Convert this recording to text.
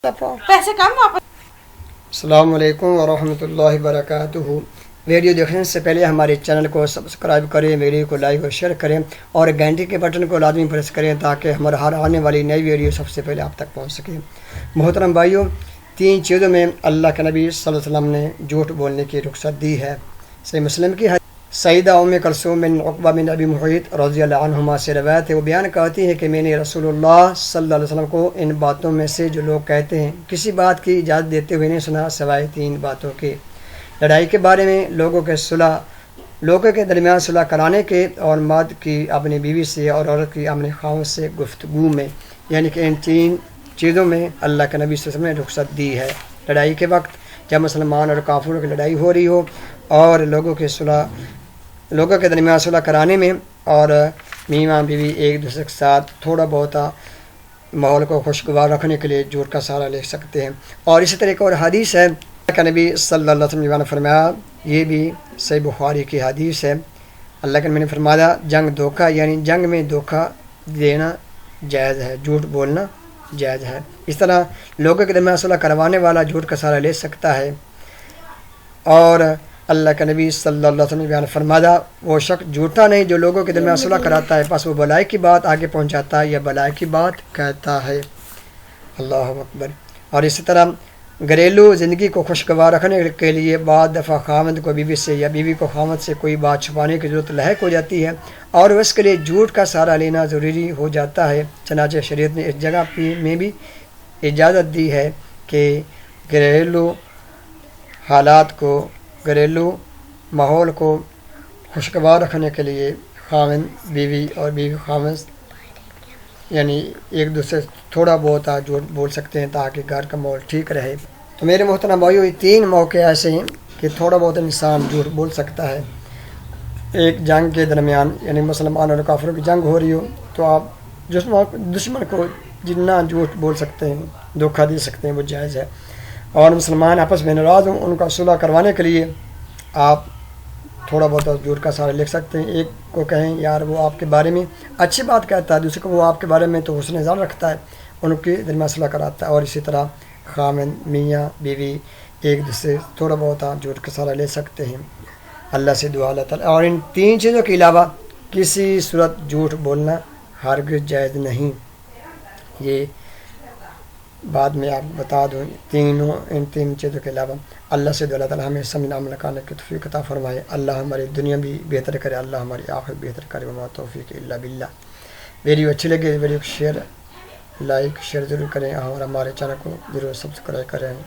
पैसे कम वापस। अस्सलाम वालेकुम वरहमतुल्लाहि वबरकातुहू। वीडियो देखने से पहले हमारे चैनल को सब्सक्राइब करें, वीडियो को लाइक और शेयर करें और घंटी के बटन को लाजमी प्रेस करें ताकि हमारा हर आने वाली नई वीडियो सबसे पहले आप तक पहुंच सके। मोहतरम भाइयों, 3 चीज़ों में अल्लाह के नबी सल्लल्लाहु अलैहि वसल्लम ने झूठ बोलने की रुख्सत दी है। सही मुस्लिम की सईदा उम्मे कुलसूम बिन उक़बा बिन अबी मुअय्यिद रज़ियल्लाहु अन्हुमा से रवायत है। वो बयान करती है कि मैंने रसूलुल्लाह सल्लल्लाहु अलैहि वसल्लम को इन बातों में से जो लोग कहते हैं किसी बात की इजाज़त देते हुए नहीं सुना सिवाय 3 बातों के: लड़ाई के बारे में, लोगों के दरमियान सुलह कराने के, और मर्द की अपनी बीवी से और औरत की अपने खावंद से गुफ्तगू में। यानी कि इन 3 चीज़ों में अल्लाह के नबी सल्लल्लाहु अलैहि वसल्लम ने रुख्सत दी है। लड़ाई के वक्त, जब मुसलमान और काफिरों की लड़ाई हो रही हो, और लोगों के दरमियान सुलह कराने में, और मीमां बीवी एक दूसरे के साथ थोड़ा बहुत माहौल को खुशगवार रखने के लिए झूठ का सहारा ले सकते हैं। और इसी तरह एक और हदीस है कि नबी सल्लल्लाहु अलैहि वसल्लम ने फरमाया, ये भी सही बुखारी की हदीस है, अल्लाह के नबी ने फरमाया, जंग धोखा यानी जंग में धोखा देना जायज़ है, झूठ बोलना जायज़ है। इस तरह लोगों के दरमियान सुलह करवाने वाला झूठ का सहारा ले सकता है। और अल्लाह के नबी सल्लल्लाहु अलैहि वसल्लम ने फरमाया, वो शख्स झूठा नहीं जो लोगों के दरमियान सुलह कराता है, बस वो भलाई की बात आगे पहुंचाता है या भलाई की बात कहता है। अल्लाह अकबर। और इसी तरह घरेलू ज़िंदगी को खुशगवार रखने के लिए बाद दफ़ा खामद को बीवी से या बीवी को खामद से कोई बात छुपाने की ज़रूरत लायक हो जाती है और उसके लिए झूठ का सहारा लेना ज़रूरी हो जाता है। चनाचे शरीयत ने इस जगह में भी इजाज़त दी है कि घरेलू माहौल को खुशगवार रखने के लिए खामद बीवी और बीवी खामद यानी एक दूसरे से थोड़ा बहुत झूठ बोल सकते हैं ताकि घर का माहौल ठीक रहे। तो मेरे मोहतरम भाइयों, ये 3 मौके ऐसे हैं कि थोड़ा बहुत इंसान झूठ बोल सकता है। एक जंग के दरमियान यानी मुसलमान और काफिरों की जंग हो रही हो तो आप दुश्मन को जितना झूठ बोल सकते हैं, धोखा दे सकते हैं, वो जायज़ है। और मुसलमान आपस में नाराज़ हों, उनका सुलह करवाने के लिए आप थोड़ा बहुत झूठ का सहारा ले सकते हैं। एक को कहें यार वो आपके बारे में अच्छी बात कहता है, दूसरे को वो आपके बारे में तो हुस्न ज़ान रखता है, उनके दरमियान सुलह कराता है। और इसी तरह खामिन मियाँ बीवी एक दूसरे थोड़ा बहुत झूठ का सहारा ले सकते हैं। अल्लाह से दुआ अल्लाह ताला। और इन 3 चीज़ों के अलावा किसी सूरत झूठ बोलना हरगिज़ जायज़ नहीं। ये बाद में आप बता दूँ इन 3 चीज़ों के अलावा अल्लाह से अल्लाह ताला हमें समझना अमल करने की तौफीक अता फरमाए। अल्लाह हमारी दुनिया भी बेहतर करे, अल्लाह हमारी आखिरत बेहतर करे। वमा तौफीक इल्ला बिल्लाह। वीडियो अच्छी लगे वीडियो को लाइक शेयर ज़रूर करें और हमारे चैनल को ज़रूर सब्सक्राइब करें।